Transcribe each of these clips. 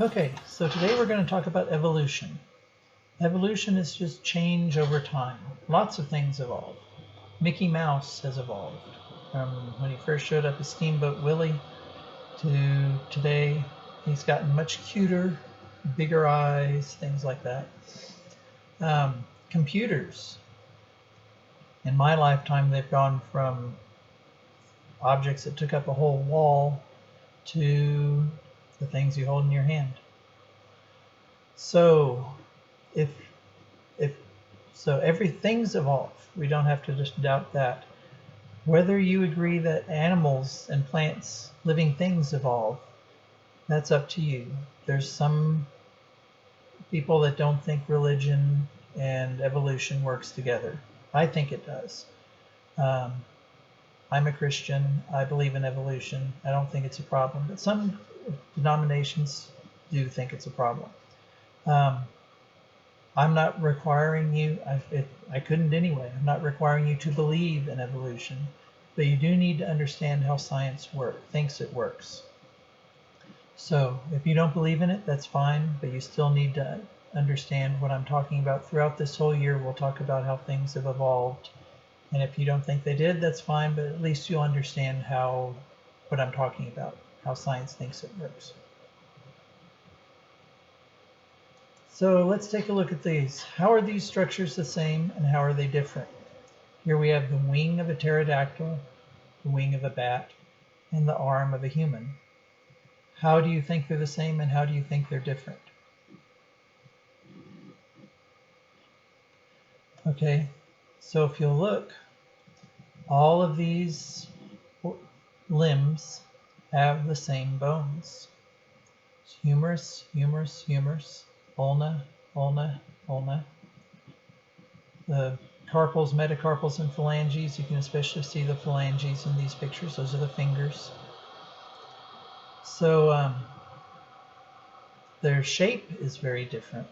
Okay, so today we're going to talk about evolution. Evolution is just change over time. Lots of things evolve. Mickey Mouse has evolved from when he first showed up as Steamboat Willie to today. He's gotten much cuter, bigger eyes, things like that. Computers. In my lifetime, they've gone from objects that took up a whole wall to the things you hold in your hand. So if everything's evolved, we don't have to just doubt that. Whether you agree that animals and plants, living things evolve, that's up to you. There's some people that don't think religion and evolution works together. I think it does. I'm a Christian. I believe in evolution. I don't think it's a problem, but some denominations do think it's a problem. I'm not requiring you, I couldn't anyway, I'm not requiring you to believe in evolution, but you do need to understand how science thinks it works. So if you don't believe in it, that's fine, but you still need to understand what I'm talking about. Throughout this whole year, we'll talk about how things have evolved. And if you don't think they did, that's fine, but at least you'll understand what I'm talking about, how science thinks it works. So let's take a look at these. How are these structures the same and how are they different? Here we have the wing of a pterodactyl, the wing of a bat, and the arm of a human. How do you think they're the same and how do you think they're different? Okay, so if you'll look, all of these limbs have the same bones. Humerus, humerus, humerus, ulna, ulna, ulna. The carpals, metacarpals, and phalanges, you can especially see the phalanges in these pictures. Those are the fingers. So their shape is very different.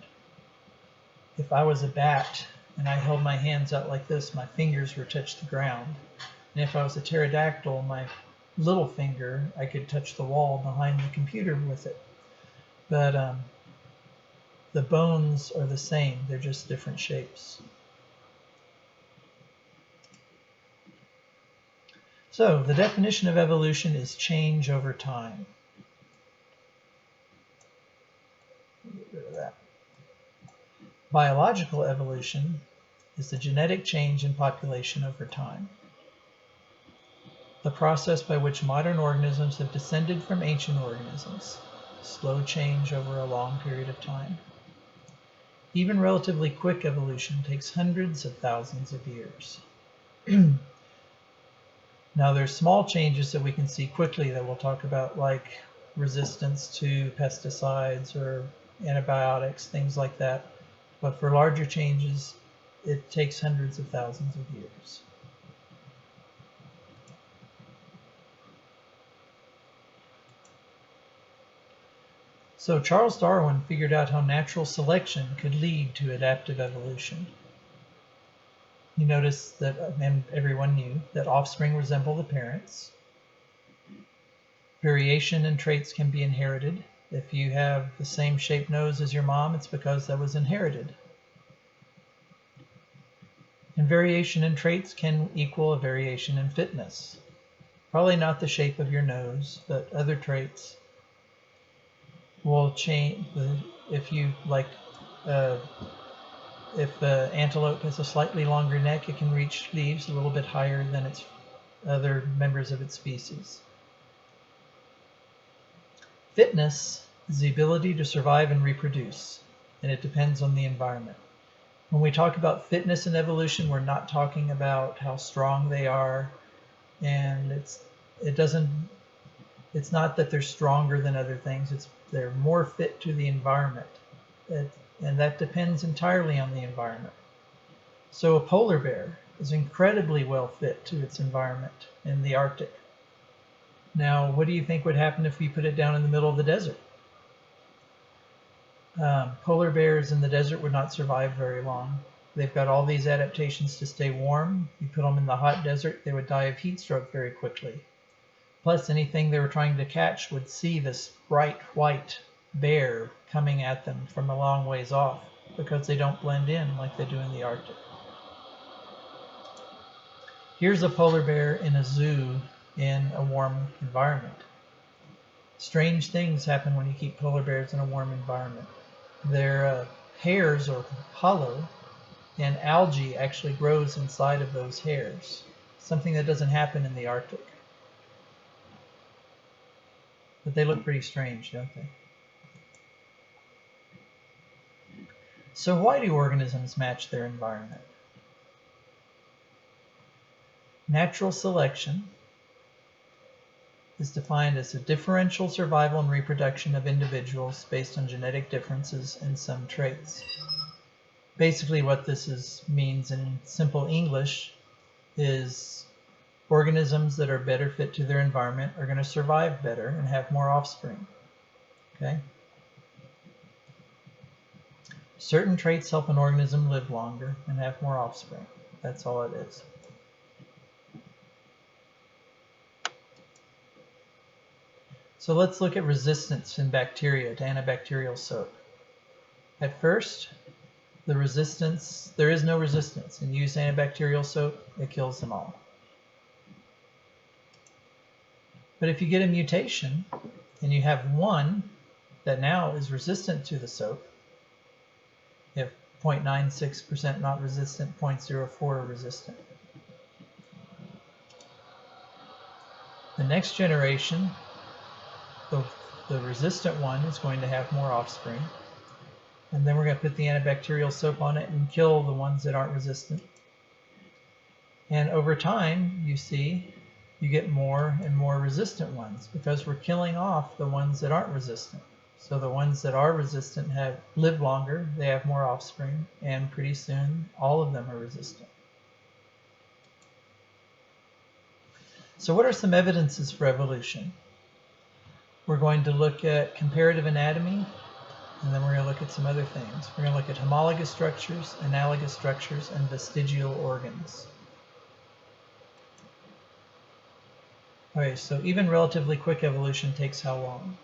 If I was a bat and I held my hands out like this, my fingers would touch the ground. And if I was a pterodactyl, my little finger, I could touch the wall behind the computer with it. But the bones are the same, they're just different shapes. So the definition of evolution is change over time. Get rid of that. Biological evolution is the genetic change in population over time. The process by which modern organisms have descended from ancient organisms. Slow change over a long period of time. Even relatively quick evolution takes hundreds of thousands of years. Now there's small changes that we can see quickly that we'll talk about, like resistance to pesticides or antibiotics, things like that. But for larger changes, it takes hundreds of thousands of years. So Charles Darwin figured out how natural selection could lead to adaptive evolution. He noticed that, and everyone knew, that offspring resemble the parents. Variation in traits can be inherited. If you have the same shaped nose as your mom, it's because that was inherited. And variation in traits can equal a variation in fitness. Probably not the shape of your nose, but other traits will change. If you like, if the antelope has a slightly longer neck, it can reach leaves a little bit higher than its other members of its species. Fitness is the ability to survive and reproduce, and it depends on the environment. When we talk about fitness and evolution, we're not talking about how strong they are, and it's not that they're stronger than other things, they're more fit to the environment. And that depends entirely on the environment. So a polar bear is incredibly well fit to its environment in the Arctic. Now, what do you think would happen if we put it down in the middle of the desert? Polar bears in the desert would not survive very long. They've got all these adaptations to stay warm. You put them in the hot desert, they would die of heat stroke very quickly. Plus, anything they were trying to catch would see this bright white bear coming at them from a long ways off because they don't blend in like they do in the Arctic. Here's a polar bear in a zoo in a warm environment. Strange things happen when you keep polar bears in a warm environment. Their hairs are hollow, and algae actually grows inside of those hairs, something that doesn't happen in the Arctic. But they look pretty strange, don't they? So why do organisms match their environment? Natural selection is defined as a differential survival and reproduction of individuals based on genetic differences in some traits. Basically what this means in simple English is organisms that are better fit to their environment are going to survive better and have more offspring. Okay? Certain traits help an organism live longer and have more offspring. That's all it is. So let's look at resistance in bacteria to antibacterial soap. At first, there is no resistance. And use antibacterial soap, it kills them all. But if you get a mutation and you have one that now is resistant to the soap, you have 0.96% not resistant, 0.04 resistant. The next generation, the resistant one is going to have more offspring. And then we're going to put the antibacterial soap on it and kill the ones that aren't resistant. And over time, you see, you get more and more resistant ones because we're killing off the ones that aren't resistant. So the ones that are resistant live longer, they have more offspring, and pretty soon all of them are resistant. So what are some evidences for evolution? We're going to look at comparative anatomy, and then we're going to look at some other things. We're going to look at homologous structures, analogous structures, and vestigial organs. Okay, so even relatively quick evolution takes how long?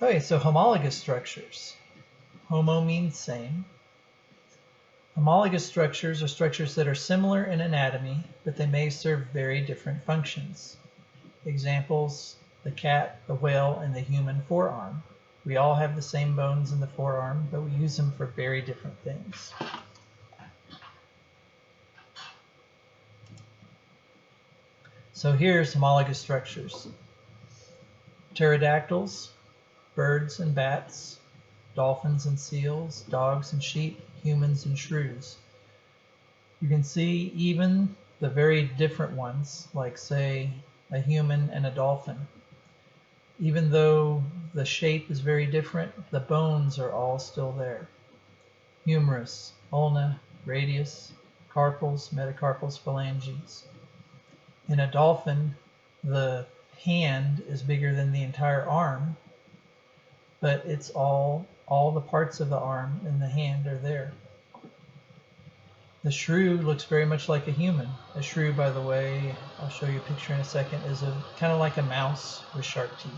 Okay, so homologous structures. Homo means same. Homologous structures are structures that are similar in anatomy, but they may serve very different functions. Examples, the cat, the whale, and the human forearm. We all have the same bones in the forearm, but we use them for very different things. So here's homologous structures. Pterodactyls, birds and bats, dolphins and seals, dogs and sheep, humans and shrews. You can see even the very different ones, like say a human and a dolphin. Even though the shape is very different, the bones are all still there. Humerus, ulna, radius, carpals, metacarpals, phalanges. In a dolphin, the hand is bigger than the entire arm, but it's all the parts of the arm and the hand are there. The shrew looks very much like a human. A shrew, by the way, I'll show you a picture in a second, is kind of like a mouse with sharp teeth.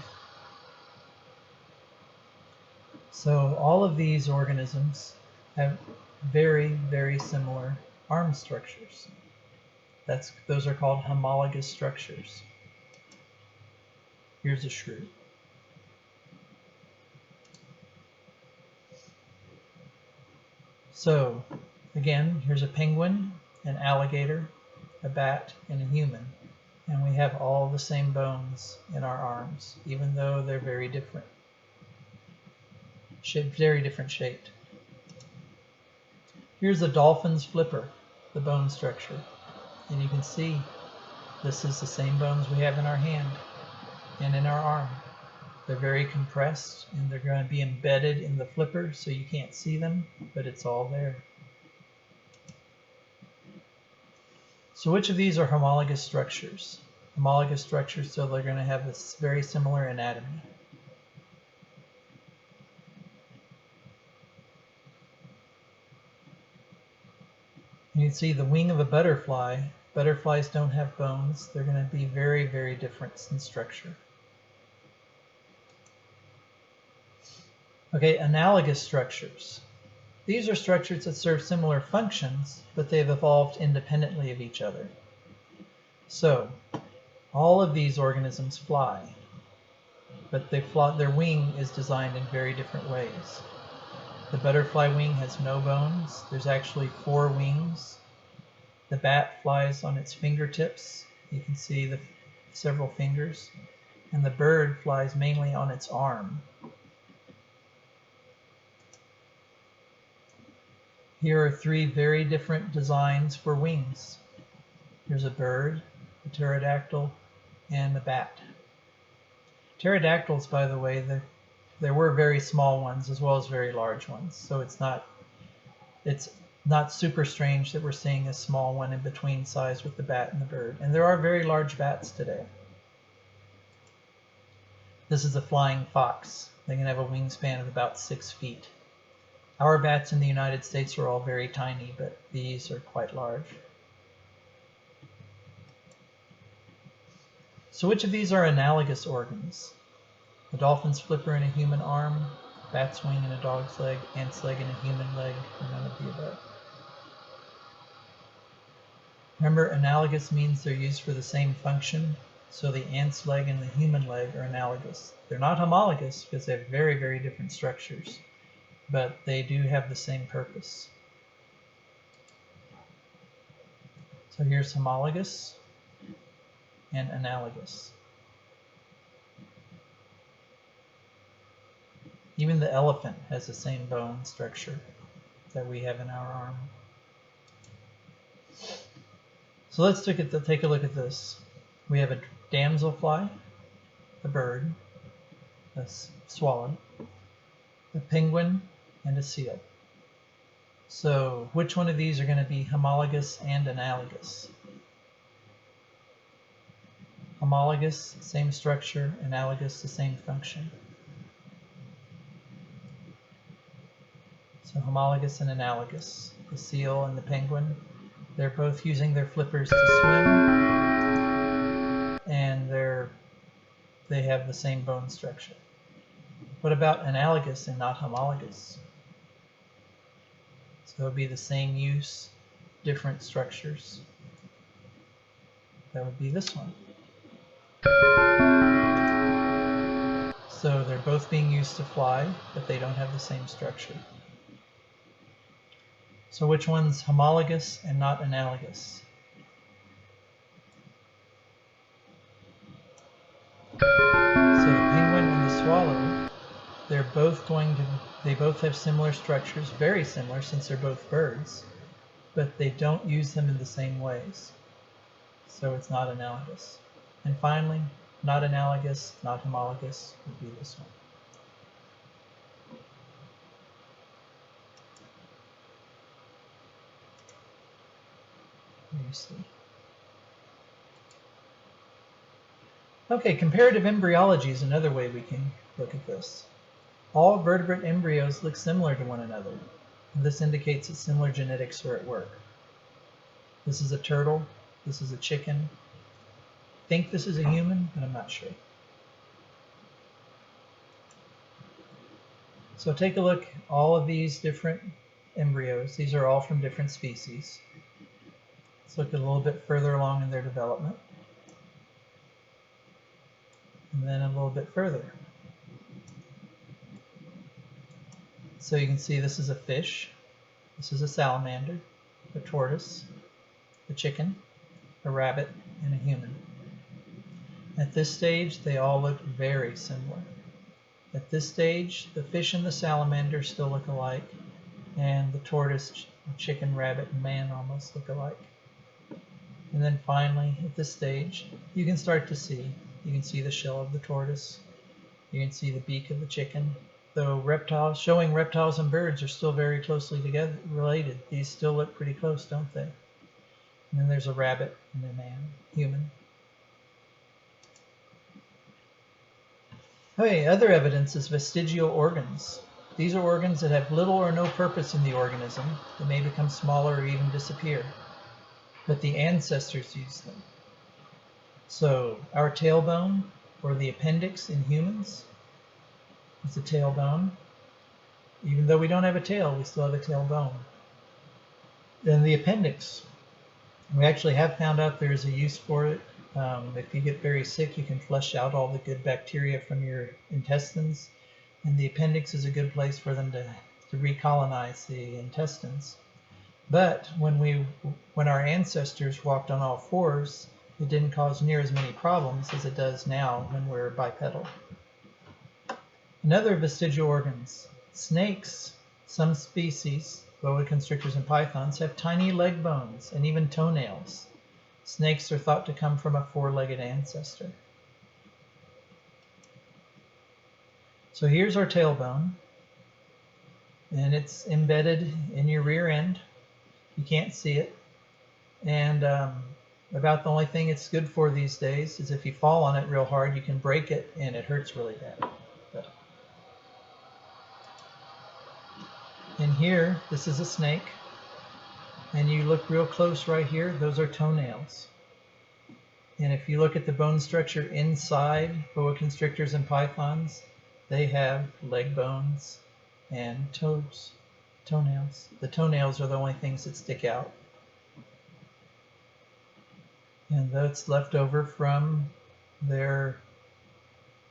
So all of these organisms have very, very similar arm structures. Those are called homologous structures. Here's a shrew. So again, here's a penguin, an alligator, a bat, and a human. And we have all the same bones in our arms, even though they're very different. Very different shaped. Here's a dolphin's flipper, the bone structure. And you can see this is the same bones we have in our hand and in our arm. They're very compressed and they're going to be embedded in the flipper so you can't see them, but it's all there. So which of these are homologous structures? Homologous structures, so they're going to have this very similar anatomy. You can see the wing of a butterfly Butterflies don't have bones. They're going to be very, very different in structure. Okay, analogous structures. These are structures that serve similar functions, but they've evolved independently of each other. So, all of these organisms fly, but their wing is designed in very different ways. The butterfly wing has no bones. There's actually 4 wings. The bat flies on its fingertips. You can see the several fingers. And the bird flies mainly on its arm. Here are 3 very different designs for wings. Here's a bird, a pterodactyl, and a bat. Pterodactyls, by the way, there were very small ones as well as very large ones. So it's not super strange that we're seeing a small one in between size with the bat and the bird. And there are very large bats today. This is a flying fox. They can have a wingspan of about 6 feet. Our bats in the United States are all very tiny, but these are quite large. So which of these are analogous organs? A dolphin's flipper in a human arm, bat's wing in a dog's leg, ant's leg in a human leg, or none of the above. Remember, analogous means they're used for the same function, so the ant's leg and the human leg are analogous. They're not homologous because they have very, very different structures, but they do have the same purpose. So here's homologous and analogous. Even the elephant has the same bone structure that we have in our arm. So let's take a look at this. We have a damselfly, a bird, a swallow, a penguin, and a seal. So which one of these are going to be homologous and analogous? Homologous, same structure; analogous, the same function. So homologous and analogous. The seal and the penguin, they're both using their flippers to swim, and they have the same bone structure. What about analogous and not homologous? So it would be the same use, different structures. That would be this one. So they're both being used to fly, but they don't have the same structure. So which one's homologous and not analogous? So the penguin and the swallow, they both have similar structures, very similar since they're both birds, but they don't use them in the same ways. So it's not analogous. And finally, not analogous, not homologous would be this one. Let me see. Okay, comparative embryology is another way we can look at this. All vertebrate embryos look similar to one another. And this indicates that similar genetics are at work. This is a turtle. This is a chicken. I think this is a human, but I'm not sure. So take a look at all of these different embryos. These are all from different species. Let's look a little bit further along in their development. And then a little bit further. So you can see this is a fish, this is a salamander, a tortoise, a chicken, a rabbit, and a human. At this stage, they all look very similar. At this stage, the fish and the salamander still look alike, and the tortoise, chicken, rabbit, and man almost look alike. And then finally, at this stage, you can start to see. You can see the shell of the tortoise. You can see the beak of the chicken. Though showing reptiles and birds are still very closely related. These still look pretty close, don't they? And then there's a rabbit and a man, human. Okay, other evidence is vestigial organs. These are organs that have little or no purpose in the organism. They may become smaller or even disappear. but the ancestors used them. So our tailbone, or the appendix in humans, is the tailbone. Even though we don't have a tail, we still have a tailbone. Then the appendix. We actually have found out there's a use for it. If you get very sick, you can flush out all the good bacteria from your intestines, and the appendix is a good place for them to recolonize the intestines. But when our ancestors walked on all fours, it didn't cause near as many problems as it does now when we're bipedal. Another vestigial organs. Snakes, some species, boa constrictors and pythons, have tiny leg bones and even toenails. Snakes are thought to come from a four-legged ancestor. So here's our tailbone, and it's embedded in your rear end. You can't see it. And about the only thing it's good for these days is if you fall on it real hard, you can break it, and it hurts really bad. And here, this is a snake, and you look real close right here, those are toenails. And if you look at the bone structure inside boa constrictors and pythons, they have leg bones and toenails. The toenails are the only things that stick out. And that's left over from their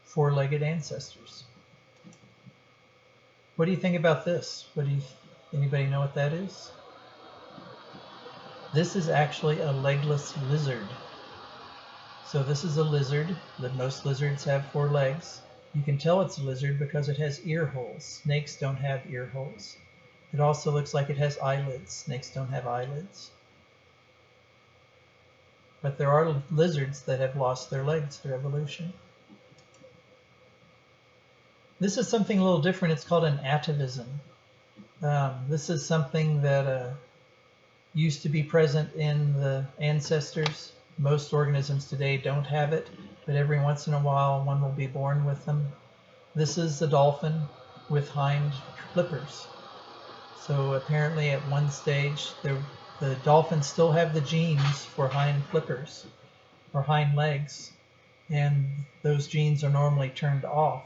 four-legged ancestors. What do you think about this? Anybody know what that is? This is actually a legless lizard. So this is a lizard. Most lizards have four legs. You can tell it's a lizard because it has ear holes. Snakes don't have ear holes. It also looks like it has eyelids. Snakes don't have eyelids. But there are lizards that have lost their legs through evolution. This is something a little different. It's called an atavism. This is something that used to be present in the ancestors. Most organisms today don't have it, but every once in a while one will be born with them. This is the dolphin with hind flippers. So apparently at one stage the dolphins still have the genes for hind flippers or hind legs, and those genes are normally turned off.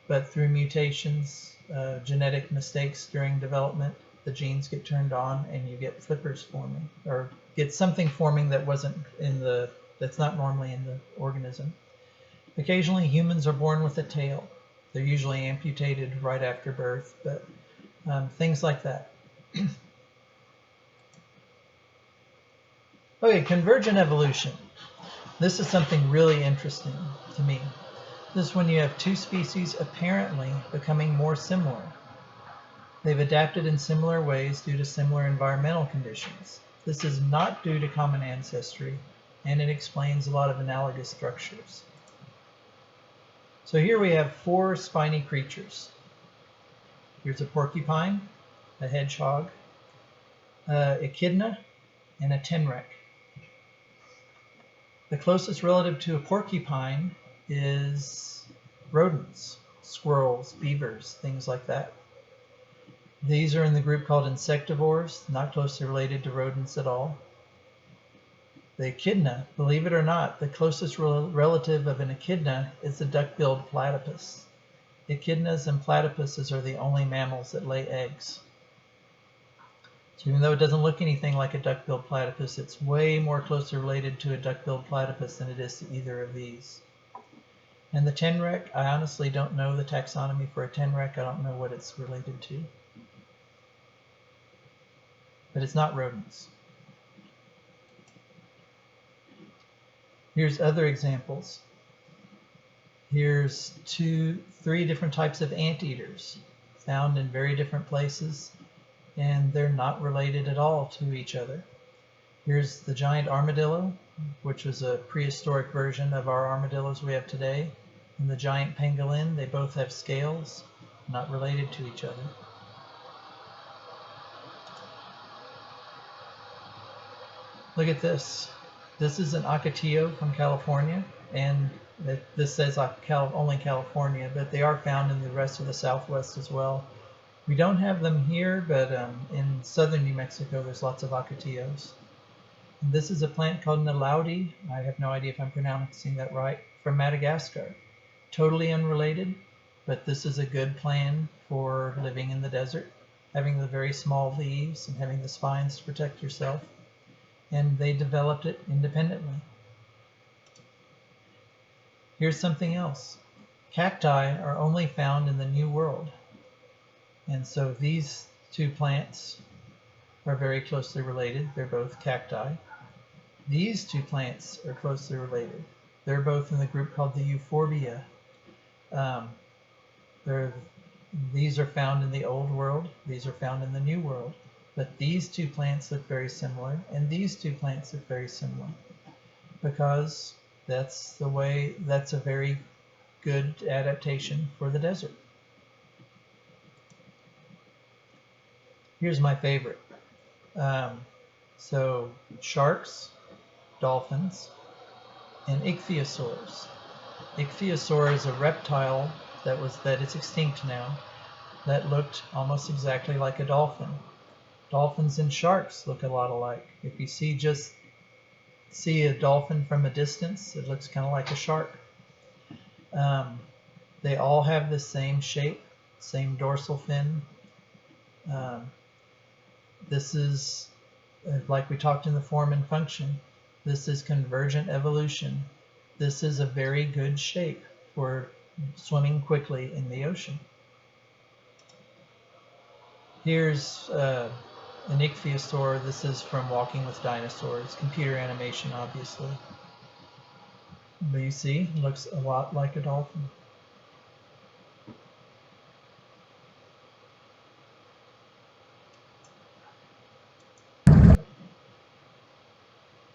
But through mutations, genetic mistakes during development, the genes get turned on and you get flippers forming, or get something forming that that's not normally in the organism. Occasionally humans are born with a tail. They're usually amputated right after birth, but things like that. Okay, convergent evolution. This is something really interesting to me. This is when you have two species apparently becoming more similar. They've adapted in similar ways due to similar environmental conditions. This is not due to common ancestry, and it explains a lot of analogous structures. So here we have four spiny creatures. Here's a porcupine, a hedgehog, echidna, and a tenrec. The closest relative to a porcupine is rodents, squirrels, beavers, things like that. These are in the group called insectivores, not closely related to rodents at all. The echidna, believe it or not, the closest relative of an echidna is the duck-billed platypus. Echidnas and platypuses are the only mammals that lay eggs. So even though it doesn't look anything like a duck-billed platypus, it's way more closely related to a duck-billed platypus than it is to either of these. And the tenrec, I honestly don't know the taxonomy for a tenrec. I don't know what it's related to. But it's not rodents. Here's other examples. Here's three different types of anteaters found in very different places, and they're not related at all to each other. Here's the giant armadillo, which was a prehistoric version of our armadillos we have today, and the giant pangolin. They both have scales, not related to each other. Look at this. This is an ocotillo from California, and this says only California, but they are found in the rest of the Southwest as well. We don't have them here, but in southern New Mexico there's lots of ocotillos. This is a plant called Nalaudi. I have no idea if I'm pronouncing that right, from Madagascar. Totally unrelated, but this is a good plan for living in the desert, having the very small leaves and having the spines to protect yourself. And they developed it independently. Here's something else. Cacti are only found in the New World. And so these two plants are very closely related. They're both cacti. These two plants are closely related. They're both in the group called the Euphorbia. These are found in the Old World. These are found in the New World. But these two plants look very similar, and these two plants look very similar, because that's a very good adaptation for the desert. Here's my favorite. So sharks, dolphins, and ichthyosaurs. Ichthyosaur is a reptile that is extinct now, that looked almost exactly like a dolphin. Dolphins and sharks look a lot alike. If you see a dolphin from a distance, it looks kind of like a shark. They all have the same shape, same dorsal fin. This is, like we talked in the form and function, this is convergent evolution. This is a very good shape for swimming quickly in the ocean. Here's an ichthyosaur. This is from Walking with Dinosaurs. Computer animation, obviously. But you see, it looks a lot like a dolphin.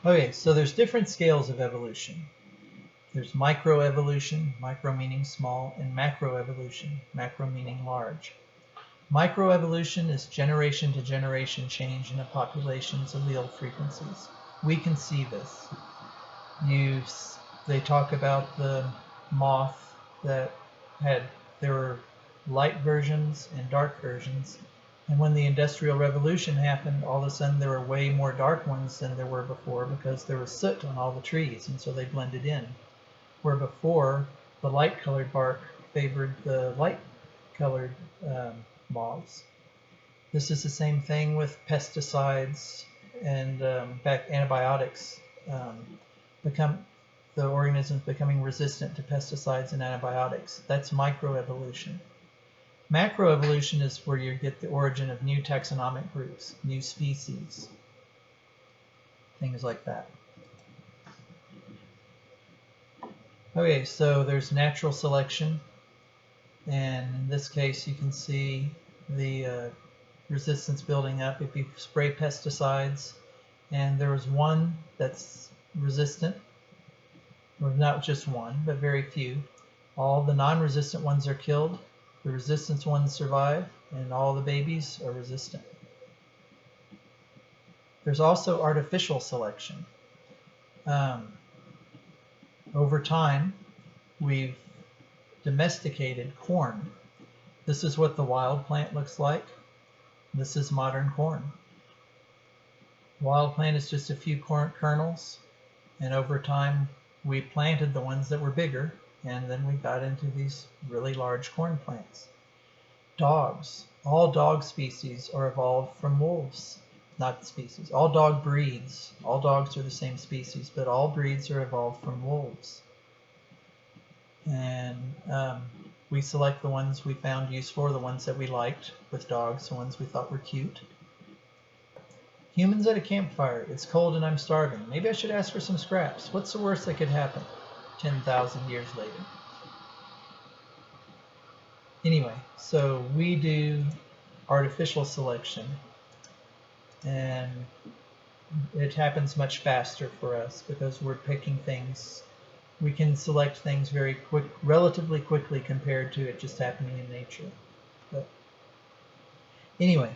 Okay, so there's different scales of evolution. There's microevolution, micro meaning small, and macroevolution, macro meaning large. Microevolution is generation to generation change in a population's allele frequencies. We can see this. They talk about the moth that there were light versions and dark versions. And when the Industrial Revolution happened, all of a sudden there were way more dark ones than there were before, because there was soot on all the trees, and so they blended in. Where before, the light-colored bark favored the light-colored moths. This is the same thing with pesticides and antibiotics. The organisms becoming resistant to pesticides and antibiotics. That's microevolution. Macroevolution is where you get the origin of new taxonomic groups, new species, things like that. Okay, so there's natural selection, and in this case you can see the resistance building up if you spray pesticides, and there was one that's resistant, or not just one, but very few. All the non-resistant ones are killed, the resistant ones survive, and all the babies are resistant. There's also artificial selection. Over time, we've domesticated corn. This is what the wild plant looks like. This is modern corn. Wild plant is just a few kernels, and over time we planted the ones that were bigger, and then we got into these really large corn plants. Dogs. All dog species are evolved from wolves. Not species. All dog breeds. All dogs are the same species, but all breeds are evolved from wolves. And we select the ones we found useful, the ones that we liked with dogs, the ones we thought were cute. Humans at a campfire. It's cold and I'm starving. Maybe I should ask for some scraps. What's the worst that could happen 10,000 years later? Anyway, so we do artificial selection, and it happens much faster for us because we're picking things. We can select things relatively quickly compared to it just happening in nature. But anyway,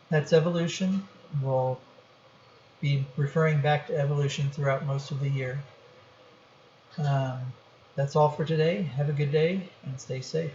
that's evolution. We'll be referring back to evolution throughout most of the year. That's all for today. Have a good day and stay safe.